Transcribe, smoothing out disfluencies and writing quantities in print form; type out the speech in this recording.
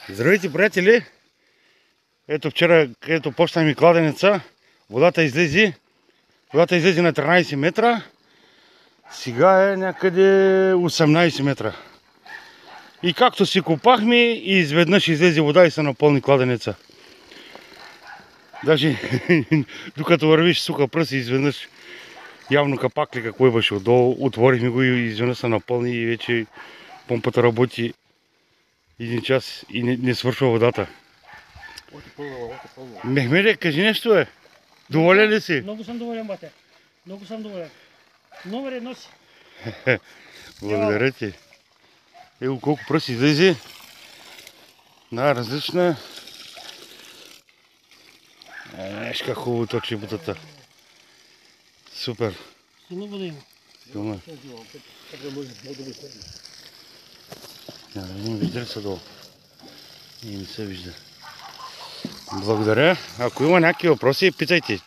Здравейте, приятели! Ето вчера, където почна ми кладенеца, водата излезе на 13 метра, сега е някъде 18 метра. И както си копахме, и изведнъж излезе вода и се напълни кладенеца. Даже докато вървиш суха пръст и изведнъж явно капак ли какво имаше отдолу, отворихме го и изведнъж се напълни и вече помпата работи 1 час и не свършва водата. Мехмеде, кажи нещо, бе. Доволен ли си? Много съм доволен, бате. Много съм доволен. Номер 1 си. Благодаря ти. Ево колко пръст излезе. Различна. Виж как хубаво точи бутата. Супер. Силно вода има. Силно. Да видим, вижда ли се долу? Не се вижда. Благодаря. Ако има някакви въпроси, питайте.